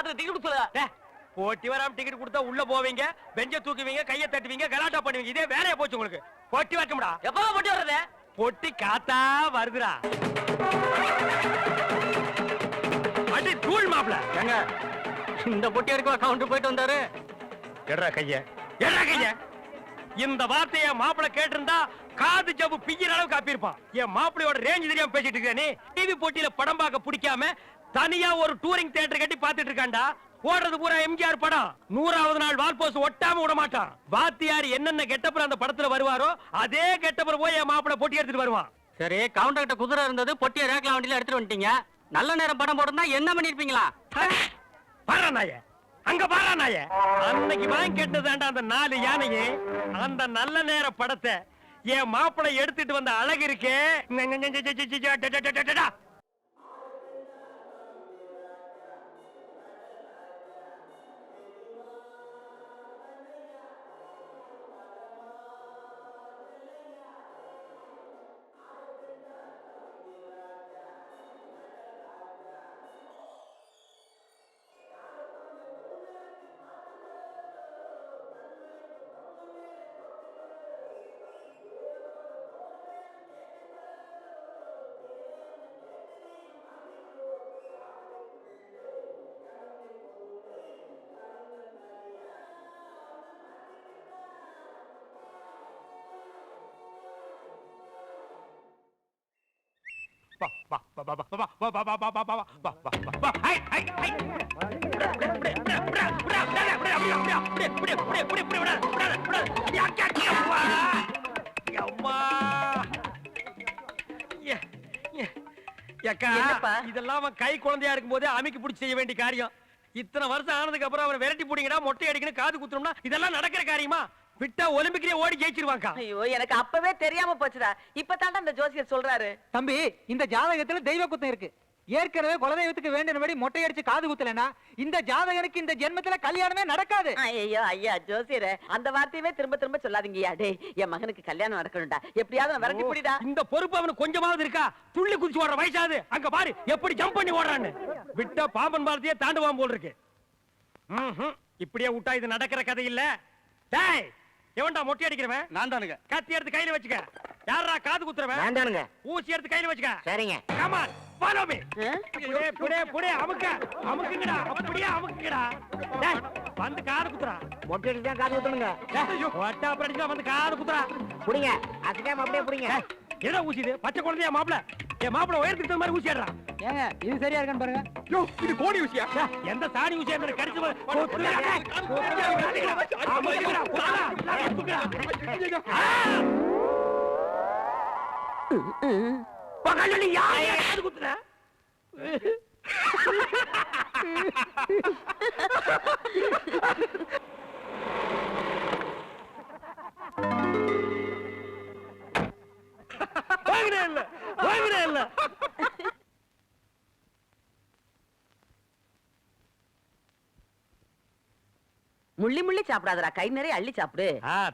பாத்துக்க டிக்கெட் கொடுத்துல. போட்டி வராம டிக்கெட் கொடுத்தா உள்ள போவீங்க, பெஞ்ச தூக்குவீங்க, கையை தட்டுவீங்க, கலாட்டா பண்ணுவீங்க. இதே வேலையா போச்சு உங்களுக்கு. பொட்டி வைக்கமுடா. எப்பவா பொட்டி வர்றது? பொட்டி காத்தா வருதுடா. அடி தூள் மாப்ள. ஏங்க இந்த பொட்டி வரைக்கும் கவுண்டர் போயிட்டு வந்தாரு. எடா கைய, எடா கைய. இந்த வார்த்தைய மாப்பிள கேட்டிருந்தா காது ஜவ்வு பிய்யிற அளவுக்கு காப்பியிருப்பான். என் மாப்பிளையோட ரேஞ்ச் தெரியாம பேசிட்டு இருக்க நீ. டிவி போட்டியில படம் பார்க்க பிடிக்காம தனியா ஒரு டூரிங் தியேட்டர் கட்டி பாத்துட்டு இருக்காண்டா. ஓடுறது பூரா எம்ஜிஆர் படம். 100வது நாள் வால்போஸ் ஒட்டாம விட மாட்டான். வாத்தியார் என்னென்ன கெட்டப்புறம் அந்த படத்துல வருவாரோ அதே கெட்டப்புறம் போய் என் மாப்பிள பொட்டி எடுத்துட்டு வருவான். சரி, கவுண்டர் கிட்ட குதிரை இருந்தது, பொட்டியை ரேக்ல வண்டியில எடுத்துட்டு வந்துட்டீங்க. நல்ல நேரம் படம் போடுறதா என்ன பண்ணிருப்பீங்களா? பாரா நாய, அங்க பாரா நாய. அன்னைக்கு வாங்கி கேட்டதாண்டா அந்த 4 யானையே. அந்த நல்ல நேர படத்தை என் மாப்பிளை எடுத்துட்டு வந்த அழகு இருக்கே. இதெல்லாம் கை குழந்தையா இருக்கும் போதே அமைக்கு பிடிச்சி செய்ய வேண்டிய காரியம். இத்தனை வருஷம் ஆனதுக்கு அப்புறம் அவரை விரட்டி போடுங்கடா, மொட்டை அடிக்கணும், காது குத்துறோம்னா இதெல்லாம் நடக்கிற காரியமா? விட்டா ஒலிம்பிக்லயே ஓடி ஜெயிச்சிருவாங்க. ஐயோ, எனக்கு அப்பவே தெரியாம போச்சுடா. இப்பதான்டா அந்த ஜோசியர் சொல்றாரு. தம்பி, இந்த ஜாதகத்துல தெய்வ குத்தம் இருக்கு. ஏற்கனவே குலதெய்வத்துக்கு வேண்டியபடி மொட்டை அடிச்சு காது குத்தலனா இந்த ஜாதகனுக்கு இந்த ஜென்மத்துல கல்யாணமே நடக்காது. ஐயோ ஐயா ஜோசியரே, அந்த வார்த்தையவே திரும்ப திரும்ப சொல்லாதீங்கயா. டேய், என் மகனுக்கு கல்யாணம் நடக்கணும்டா. எப்படியாவது விரட்டி புடிடா. இந்த பொறுப்பு அவனுக்கு கொஞ்சமாவது இருக்கா? துள்ளி குதிச்சு ஓடுற வயசாது. அங்க பாரு எப்படி ஜம்ப் பண்ணி ஓடுறான்னு. விட்டா பாம்பன் பாரதியே தாண்டுவான் போல் இருக்கு. இப்படியே விட்டா இது நடக்கிற கதை இல்ல. டேய், எவன்டா மொட்டை அடிக்கிறவன்? நான் தானுங்க. கத்தி எடுத்து கையில வச்சுக்க. யாரா காது குத்துறவன்? நான் தானுங்க. ஊசி எடுத்து கையில வச்சுக்க. சரிங்க. Come on, follow me. புடே அமுக்க, அமுக்குங்கடா. அப்படியே அமுக்குங்கடா. டேய், வந்து காது குத்துறா. மொட்டை அடிச்சு தான் காது குத்தணுங்க. ஒட்டா அடிச்சா வந்து காது குத்துறா. புடிங்க, அசைக்காம அப்படியே புடிங்க. என்ன ஊசி இது? பச்சை குழந்தையா மாப்பிள? என் மாப்பிள உயரத்துக்கு தகுந்த மாதிரி ஊசி ஏறா. ஏங்க இது சரியா இருக்கான்னு பாருங்க. யோ, இது கோடி ஊசியா? எந்த சாணி ஊசியா இருந்தா கடிச்சு பகல்ல யாரை காது குத்துற? வாங்கடே இல்ல. முள்ளி முள்ளி சாப்பிடாதடா, கை நிறைய அள்ளி சாப்பிடு.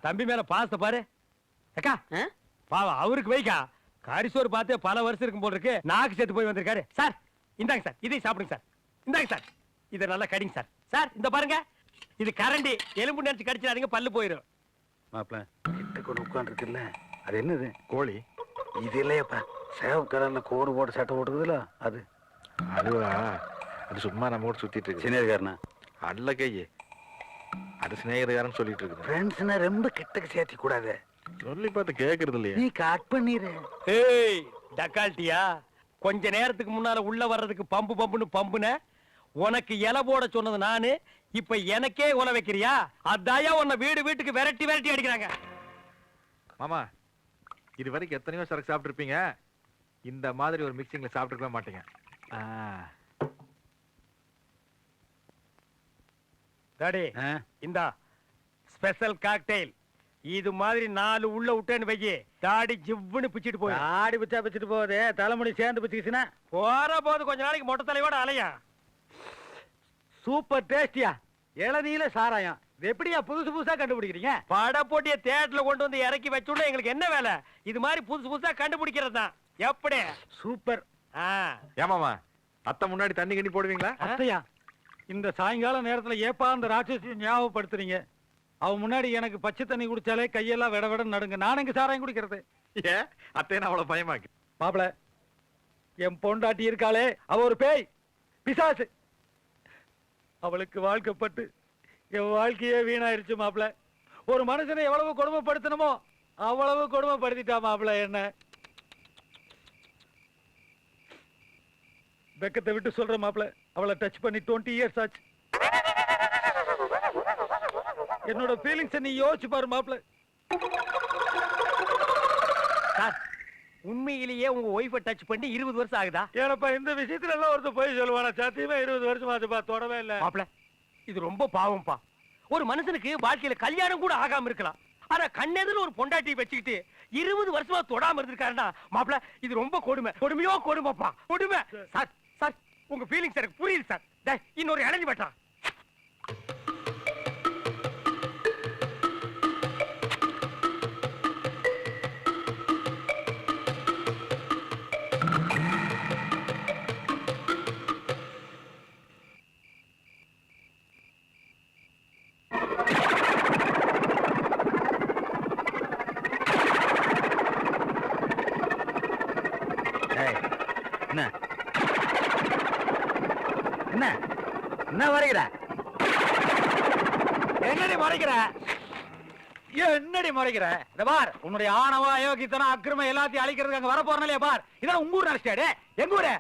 தம்பி மேல பாசத்தை பாரு. அக்கா பாவம் அவருக்கு வைக்கா. கரிசோறு பார்த்து பல வருஷம் இருக்கும் போல இருக்கு. நாக்கு சேர்த்து போய் வந்திருக்காரு. சார் இந்தாங்க சார், இதை சாப்பிடுங்க சார். இந்தாங்க சார், இதை நல்லா கடிங்க சார். சார் இந்த பாருங்க, இது கரண்டி. எலும்பு நினைச்சு கடிச்சிடாதீங்க, பல்லு போயிடும். மாப்பிள கிட்ட கொண்டு உட்கார்ந்து இருக்குல்ல, அது என்னது? கோழி. இது இல்லையப்பா, சேவ் கலர்ல கோடு போட்டு சட்டை போட்டுக்குதுல அது. அதுவா? அது சும்மா நம்ம கூட சுத்திட்டு இருக்கு. சினேகர்னா அல்ல கையே, அது சினேகர்காரன் சொல்லிட்டு இருக்கு. ஃப்ரெண்ட்ஸ்னா ரொம்ப கிட்டக்கு சேர்த்தி கூடாது. சொல்லி பார்த்து கேக்குறது இல்லையா? நீ கட் பண்ணிரு. ஏய் டக்கால்ட்டியா, கொஞ்ச நேரத்துக்கு முன்னால உள்ள வர்றதுக்கு பம்பு பம்புன்னு பம்புன உனக்கு இலை போட சொன்னது நானு. இப்ப எனக்கே உல வைக்கிறியா? அதாயா உன்னை வீடு வீட்டுக்கு விரட்டி விரட்டி அடிக்கிறாங்க. மாமா, இது வரைக்கும் எத்தனையோ சரக்கு சாப்பிட்டு இருப்பீங்க, இந்த மாதிரி ஒரு மிக்சிங்ல சாப்பிட்டுருக்கவே மாட்டீங்க. டாடி இந்தா ஸ்பெஷல் காக்டெயில். இது மாதிரி 4 உள்ள விட்டேன்னு வைக்கி, தாடி ஜிவ்வுன்னு பிச்சிட்டு போய். ஆடி பிச்சா பிச்சிட்டு போகுது, தலைமுடி சேர்ந்து பிச்சுக்கிச்சுன்னா போற போது கொஞ்ச நாளைக்கு மொட்டை தலையோட அலையா. சூப்பர் டேஸ்டியா. இளநீல சாராயம். இது எப்படியா புதுசு புதுசா கண்டுபிடிக்கிறீங்க? பட போட்டிய தேட்டர்ல கொண்டு வந்து இறக்கி வச்சுள்ள எங்களுக்கு என்ன வேலை? இது மாதிரி புதுசு புதுசா கண்டுபிடிக்கிறது தான். எப்படி? சூப்பர். ஏமாமா, அத்தை முன்னாடி தண்ணி கண்ணி போடுவீங்களா? அத்தையா? இந்த சாயங்கால நேரத்துல ஏப்பா அந்த ராட்சசியை ஞாபகப்படுத்துறீங்க? அவன் முன்னாடி எனக்கு பச்சை தண்ணி குடிச்சாலே கையெல்லாம் விட விட நடுங்க. நான் எங்க சாராயம் குடிக்கிறது? ஏன் அத்தையன் அவ்வளவு பயமாக்கு? மாப்பிள, என் பொண்டாட்டி இருக்காளே, அவ ஒரு பேய், பிசாசு. அவளுக்கு வாழ்க்கப்பட்டு என் வாழ்க்கையே வீணாயிருச்சு மாப்பிள. ஒரு மனுஷனை எவ்வளவு கொடுமைப்படுத்தணுமோ அவ்வளவு கொடுமைப்படுத்திட்டா மாப்பிள என்ன. வெக்கத்தை விட்டு சொல்ற மாப்பிள, அவளை டச் பண்ணி 20 இயர்ஸ் ஆச்சு. என்னோட ஃபீலிங்ஸ் நீ யோசிச்சு பாரு மாப்பிள. சார், உண்மையிலேயே உங்க ஒய்ஃபை டச் பண்ணி 20 வருஷம் ஆகுதா? ஏனப்பா இந்த விஷயத்துல எல்லாம் ஒருத்தர் போய் சொல்லுவானா? சத்தியமா 20 வருஷம் ஆச்சுப்பா, தொடவே இல்ல. மாப்பிள, இது ரொம்ப பாவம்ப்பா. ஒரு மனுஷனுக்கு வாழ்க்கையில கல்யாணம் கூட ஆகாம இருக்கலாம், ஆனா கண்ணெதிர ஒரு பொண்டாட்டி வச்சுக்கிட்டு 20 வருஷமா தொடாம இருந்திருக்காருன்னா மாப்பிள, இது ரொம்ப கொடுமை. கொடுமையோ கொடுமைப்பா, கொடுமை. சார் சார், உங்க ஃபீலிங்ஸ் எனக்கு புரியுது சார். டேய், இன்னொரு இறங்கி பட்டா. என்ன என்ன என்ன வரைகிற? என்னடி மறைக்கிற? என்னடி மறைக்கிற? இந்த பார், உன்னுடைய ஆணவம், அயோக்கியத்தனம், அக்கிரமம் எல்லாத்தையும் அழிக்கிறதுக்கு அங்க வர போறனாலே பார். இதெல்லாம் உங்க ஊர் நினைச்சாடே. எங்க ஊரு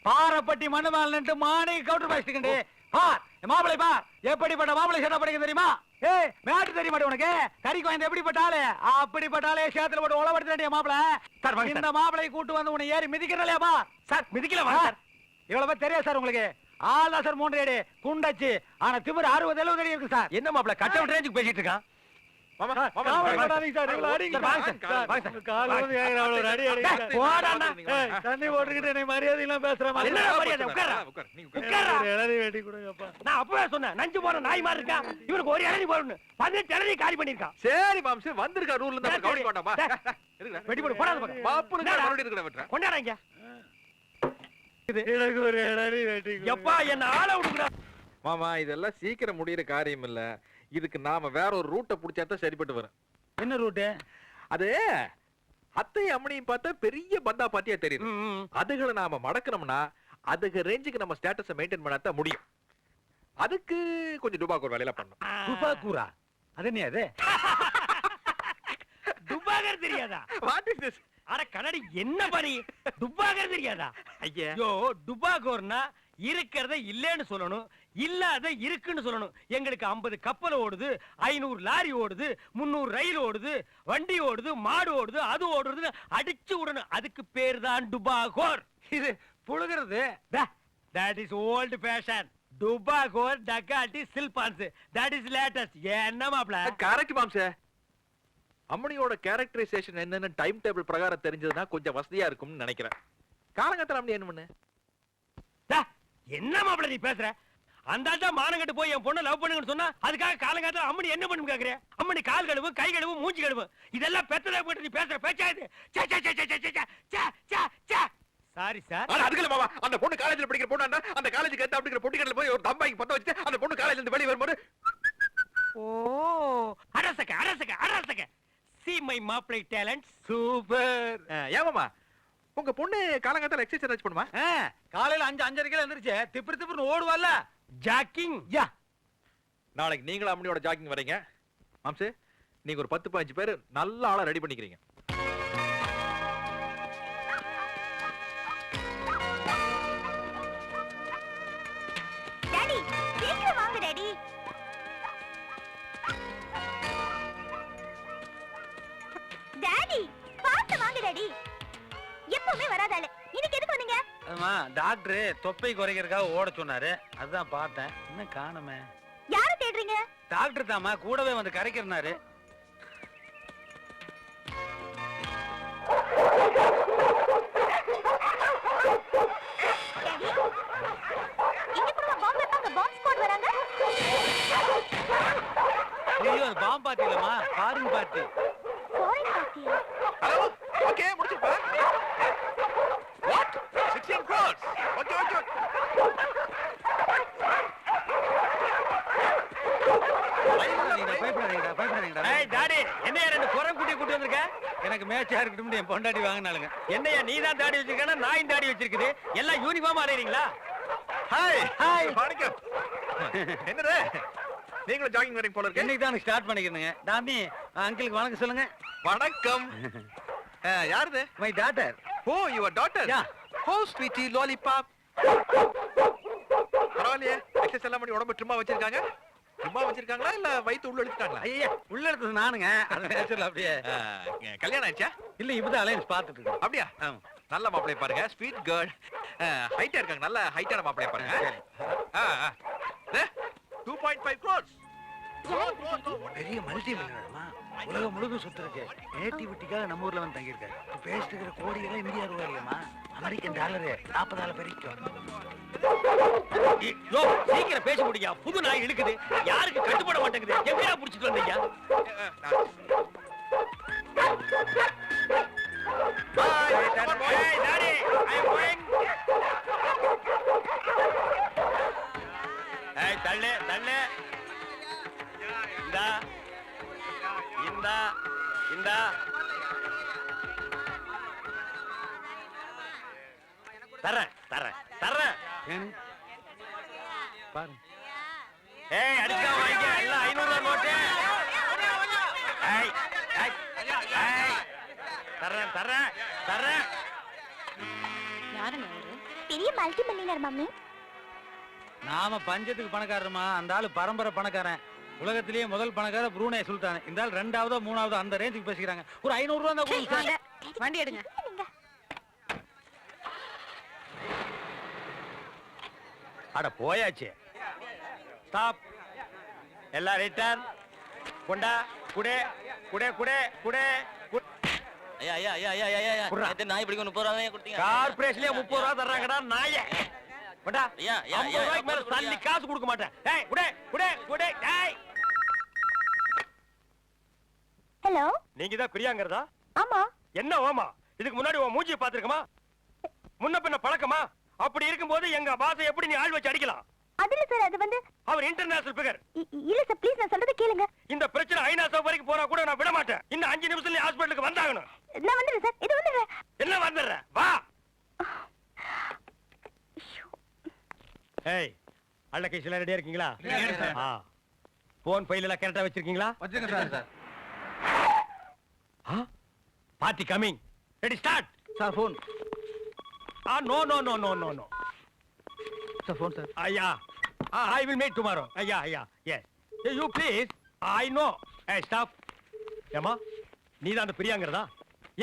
பாரப்பட்டி மண்ணு மேல நின்று மாணி கவுண்டர் பேசிட்டு பார். மாப்பிளை பார், எப்படிப்பட்ட மாப்பிளை சேட்டா படிக்க தெரியுமா? ஏய், மேட்டு தெரிய மாட்டே உனக்கு? கறிக்கு வாய்ந்த எப்படிப்பட்டாலே அப்படிப்பட்டாலே சேத்துல போட்டு உழவடுத்த மாப்பிள. சார், வாங்க இந்த சார். மாப்பிளை கூட்டு வந்து உன்னை ஏறி மிதிக்கிறலையா பார். சார், மிதிக்கல வாங்க சார். இவ்வளவு தெரியாது சார் உங்களுக்கு? ஆள் தான் சார் 3 அடி குண்டாச்சு, ஆனா திமிரு 60-70 அடி இருக்கு சார். என்ன மாப்பிள கட் அவுட் ரேஞ்சுக்கு பேசிட்டு இருக்கான்? மாமா சார், மாமா காவல்படாதீங்க சார், இவ்வளவு அடிங்க சார், வாங்க சார். சார். வாங்க சார். கால் வந்து ஏங்குற அவ்வளவு ஒரு அடி அடிங்க டேய், சார். போடாண்ணா. ஏய், தண்ணி போட்டுக்கிட்டு என்னை மரியாதை எல்லாம் பேசுற மாதிரி. என்னடா மரியாதை? உட்கார்றா. உட்கார், நீ உட்கார். உட்கார்றா. ஒரு இளநீ வெட்டி கொடுங்கப்பா. நான் அப்பவே சொன்னேன், நஞ்சு போற நாய் மாதிரி இருக்கான், இவனுக்கு ஒரு இளநீ போடணும். 18 இளநீ காலி பண்ணிருக்கான். சரி மாம்சே, வந்திருக்கா ரூல்ல இருந்து அப்ப கவனிக்க மாட்டாமா? வெட்டி போடு, போடாத பாரு. மாப்புனுக்கு என்னடா? மறுபடியும் இருக்கற வெட்ற. கொண்டாடாங்க. எனக்கு ஒரு இளநீ வெட்டி கொடுங்க. எப்பா என்ன ஆள விடுங்கடா. மாமா, இதெல்லாம் சீக்கிரம் முடியற காரியம் இல்ல. இதுக்கு நாம வேற ஒரு ரூட்ட புடிச்சா தான் சரிப்பட்டு வரும். என்ன ரூட்டு? அது அத்தை அம்மனையும் பார்த்தா பெரிய பந்தா பாத்தியா தெரியுது. அதுகளை நாம மடக்கணும்னா அதுக்கு ரேஞ்சுக்கு நம்ம ஸ்டேட்டஸை மெயின்டைன் பண்ணாதான் முடியும். அதுக்கு கொஞ்சம் டுபாக்கு ஒரு வேலையில பண்ணணும். துப்பாக்கூரா? அது என்ன அது? துப்பாகர் தெரியாதா? What is this? அட கண்ணாடி, என்ன பண்ணி துப்பாகர் தெரியாதா? ஐயா, ஐயோ, துப்பாகோர்னா இருக்கிறத இல்லன்னு சொல்லணும், இல்லாத இருக்குன்னு சொல்லணும். எங்களுக்கு 50 கப்பல் ஓடுது, 500 லாரி ஓடுது, 300 ரயில் ஓடுது, வண்டி ஓடுது, மாடு ஓடுது, அது ஓடுறதுன்னு அடிச்சு விடணும். அதுக்கு பேர் தான் டுபாகோர். இது புழுகிறது. That is old fashion. டுபாகோர், dacoity, சில்பான்ஸ். That is latest. என்ன மாப்ள? கரெக்ட் மாம்சே. அம்மனியோட கேரக்டரைசேஷன் என்னன்னு டைம் டேபிள் பிரகாரம் தெரிஞ்சதுன்னா கொஞ்சம் வசதியா இருக்கும்னு நினைக்கிறேன். காலங்கத்துல அம்மனி என்ன பண்ணு? என்ன மாப்ள நீ பேசுற? அந்த ஆட்டா மானங்கட்டு போய் என் பொண்ணை லவ் பண்ணுங்கன்னு சொன்னா அதுக்காக காலங்காலத்துல அம்மனி என்ன பண்ணும் கேக்குறேன்? அம்மனி கால் கழுவு, கை கழுவு, மூஞ்சி கழுவு, இதெல்லாம் பெத்ததா போட்டு நீ பேசுற பேச்சா இது? Sorry sir. ஆனா அதுக்குல மாமா, அந்த பொண்ணு காலேஜ்ல படிக்கிற பொண்ணு அந்த காலேஜுக்கு ஏத்த அப்படிங்கிற பொட்டிக்கடல போய் ஒரு தம்பாய்க்கு பத்த வச்சு அந்த பொண்ணு காலேஜ்ல இருந்து வெளிய வரும்போது ஓ, அரசக அரசக அரசக. See my மாப்ளை talent. சூப்பர். ஏமாமா, உங்க பொண்ணு காலங்காத்தால எக்ஸசைஸ் பண்ணுமா? காலையில 5:30 எந்திரிச்சு திப்பு திப்புன்னு ஓடுவாள்ல. ஜாக்கிங். யா, நாளைக்கு நீங்களும் அம்மனியோட ஜாக்கிங் வரீங்க. மாம்சே, நீங்க ஒரு 10-15 பேர் நல்ல ஆளா ரெடி பண்ணிக்கிறீங்க. டாடி, சீக்கிரம் வாங்க டாடி. டாடி, பாத்து வாங்க டாடி. எப்பவுமே வராதால இன்னைக்கு எதுக்கு வந்தீங்க? அம்மா, டாக்டர் தொப்பை குறைக்கிறதுக்காக ஓட சொன்னாரு, அதான் பார்த்தேன். என்ன காணுமே? யார தேடுறீங்க? டாக்டர் தாமா கூடவே வந்து கரைக்கிறனாரு. டாடி, இங்க கூட பாம்பு வைப்பாங்க, பாம்பு ஸ்குவாட் வராங்க. ஐயோ, அது பாம்பு பார்ட்டி இல்லம்மா, ஃபாரின் பார்ட்டி. ஃபாரின் பார்ட்டியா? ஹலோ, ஓகே முடிச்சிருப்பா. வாட்? 16 crores. Okay okay. பயப்படாதீங்கடா. ஏய் டாடி என்னையா ரெண்டு குரம் குட்டி கூட்டி வந்திருக்க? எனக்கு மேட்சா இருக்கட்டும் என் பொண்டாட்டி வாங்கினாலுங்க. என்னையா நீ தான் தாடி வச்சிருக்கேன்னா நாயும் தாடி வச்சிருக்குது எல்லாம் யூனிஃபார்ம் அறையறீங்களா? ஹாய் ஹாய் வணக்கம். என்னடா நீங்களும் ஜாகிங் வரீங்க போல இருக்கு. இன்னைக்கு தான் ஸ்டார்ட் பண்ணிக்கிறேங்க. டாமி அங்கிளுக்கு வணக்கம் சொல்லுங்க. வணக்கம். யாருது? My daughter. Oh your daughter. Yeah. Oh sweetie lollipop. பரவாயில்லையே எக்ஸஸ் எல்லாம் பண்ணி உடம்பு சும்மா வச்சிருக்காங்க. சும்மா வச்சிருக்காங்களா இல்ல வயித்து உள்ள எடுத்துட்டாங்களா? ஐயா உள்ள எடுத்தது நானுங்க. அது நேச்சுரல் அப்படியே. கல்யாணம் ஆயிடுச்சா? இல்ல இப்பதான் அலையன்ஸ் பார்த்துட்டு இருக்கோம். அப்படியா? நல்ல மாப்பிளைய பாருங்க. Sweet girl. ஹைட்டா இருக்காங்க. நல்ல ஹைட்டான மாப்பிளைய பாருங்க. 2.5 crores. பெரிய மல்டி மில்லியனர்மா உலகம் முழுதும் சுத்திருக்கு. நேட்டிவிட்டிக்காக நம்ம ஊர்ல வந்து தங்கி இருக்காரு. பேசிட்டு இருக்கிற கோடியெல்லாம் இந்தியா ரூபாய் இல்லையம்மா, அமெரிக்கன் டாலரு 40,000 வரைக்கும். யோ சீக்கிரம் பேச முடியா? புது நாய் இழுக்குது, யாருக்கு கட்டுப்பட மாட்டேங்குது. எங்கயா புடிச்சிட்டு வந்தீங்க? Hey, Daddy, I am going. Hey, தள்ளு தள்ளு. இந்தா இந்தா இந்தா. தரேன் தரேன் தரேன். பாருங்க. ஏய் அடிச்சா வாங்க எல்லாம் 500 ரூபாய் நோட்டு. ஏய் ஏய் ஏய் தரேன் தரேன் தரேன். யாருங்க அவரு? பெரிய மல்டி மில்லியனர் மம்மி. நாம பஞ்சத்துக்கு பணக்காரமா, அந்த ஆளு பரம்பரை பணக்காரன். உலகத்திலேயே முதல் பணக்கார புரூனே சுல்தான். இந்த ஆள் 2ஆவதோ 3ஆவதோ அந்த ரேஞ்சுக்கு பேசிக்கிறாங்க. ஒரு 500 ரூபா தான். வண்டி எடுங்க. அட போயாச்சு. ஸ்டாப். எல்லாம் ரிட்டர்ன். கொண்டா குடே குடே குடே குடே. ஐயா ஐயா ஐயா ஐயா ஐயா ஐயா நாய் பிடிக்க 30 ரூபாய் கொடுத்தீங்க. கார்ப்பரேஷன்லயே 30 ரூபாய் தர்றாங்கடா நாயே. கொண்டா ஐயா ஐயா 50 ரூபாய்க்கு மேல தள்ளி காசு கொடுக்க மாட்டேன். ஏய் குடே குடே குடே. ஏய் ஹலோ, நீங்க தான் பிரியாங்கறதா? ஆமா. என்ன ஓமா? இதுக்கு முன்னாடி உன் மூஞ்சியை பாத்துருக்கமா? முன்ன பின்ன பழக்கமா? அப்படி இருக்கும்போது எங்க பாசை எப்படி நீ ஆள் வச்சு அடிக்கலாம்? அதுல சார் அது வந்து அவர் இன்டர்நேஷனல் பிகர். இல்ல சார் ப்ளீஸ் நான் சொல்றத கேளுங்க. இந்த பிரச்சனை ஐநா சபை வரைக்கும் போனா கூட நான் விட மாட்டேன். இன்னும் 5 நிமிஷத்துல ஹாஸ்பிடலுக்கு வந்தாகணும். நான் வந்துடுறேன் சார். இது வந்துடுறேன். என்ன வந்துடுற? வா. ஏய் அள்ள கைஸ்ல ரெடியா இருக்கீங்களா? போன் ஃபைல் எல்லாம் கரெக்ட்டா வச்சிருக்கீங்களா? வச்சுங்க sir. Party coming. Ready start. Sir phone. No no no no no no. Sir phone sir. ஐயா I will meet tomorrow. ஐயா yes. You please. I know. Hey stop. ஏமா நீ தான் அந்த பிரியாங்கறதா?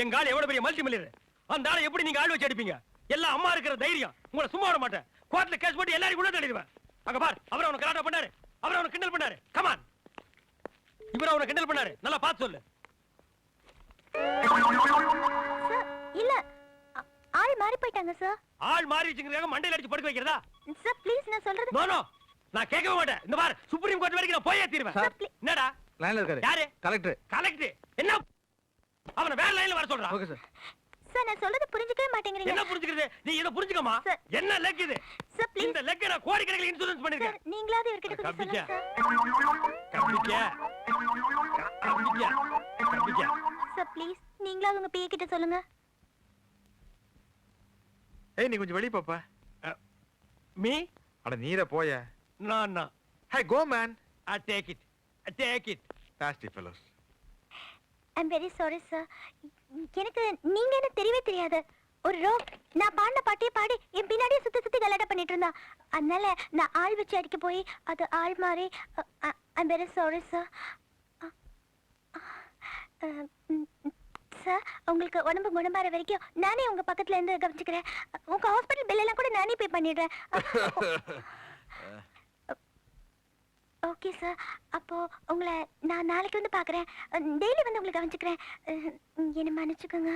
எங்க ஆளு எவ்வளவு பெரிய மல்டி மில்லியனர். அந்த ஆளை எப்படி நீங்க ஆள் வச்சு அடிப்பீங்க? எல்லாம் அம்மா இருக்கிற தைரியம். உங்களை சும்மா விட மாட்டேன். கோர்ட்ல கேஸ் போட்டு எல்லாரும் கூட தள்ளிடுவேன். அங்க பார், அவர் அவனை கலாட்டா பண்ணாரு. அவர் அவனை கிண்டல் பண்ணாரு. Come on. இவர் அவனை கிண்டல் பண்ணாரு. நல்லா பார்த்து சொல்லு. சார் இல்ல ஆள் மாறி போயிட்டாங்க சார். ஆள் மாறி வச்சிருக்காங்க மண்டையில அடிச்சு படுக்க வைக்கிறதா? சார் ப்ளீஸ் நான் சொல்றது. நோ நோ நான் கேட்கவே மாட்டேன். இந்த பார் சுப்ரீம் கோர்ட் வரைக்கும் நான் போயே தீருவேன். என்னடா லைன்ல இருக்காரு. யாரு? கலெக்டர். கலெக்டர் என்ன? அவனை வேற லைன்ல வர சொல்றா. Okay sir. சார் நான் சொல்றது புரிஞ்சுக்கவே மாட்டேங்கிறீங்க. என்ன புரிஞ்சுக்கிறது? நீ இத புரிஞ்சுக்கமா? சார். என்ன லெக் இது? Sir please. இந்த லெக் நான் கோடிக்கணக்கில் இன்சூரன்ஸ் பண்ணிருக்கேன். சார் நீங்களாவது இவர்கிட்ட கொஞ்சம் கம்பிக்க. சொல்லுங்க சார். கம்பிக்க. சார் ப்ளீஸ் நீங்களாவது உங்க பிஏ கிட்ட சொல்லுங்க. ஏய் நீ கொஞ்சம் வெளிய பாப்பா. மீ? அட நீரே போய. No. Hey go man. I take it. Nasty fellows. I'm very sorry sir. எனக்கு நீங்க என்ன தெரியவே தெரியாது. ஒரு ரோக் நான் பாடின பாட்டே பாடி என் பின்னாடியே சுத்தி கலாட்டா பண்ணிட்டு இருந்தா. அதனால நான் ஆள் வச்சு அடிக்க போய் அது ஆள் மாறி. I'm very sorry sir. Sir உங்களுக்கு உடம்பு குணமாற வரைக்கும் நானே உங்க பக்கத்துல இருந்து கவனிச்சுக்கிறேன். உங்க ஹாஸ்பிடல் பில் எல்லாம் கூட நானே பே பண்ணிடுறேன். Okay sir. அப்போ உங்களை நான் நாளைக்கு வந்து பாக்குறேன். டெய்லி வந்து உங்களை கவனிச்சுக்கிறேன். என்ன மன்னிச்சுக்கோங்க.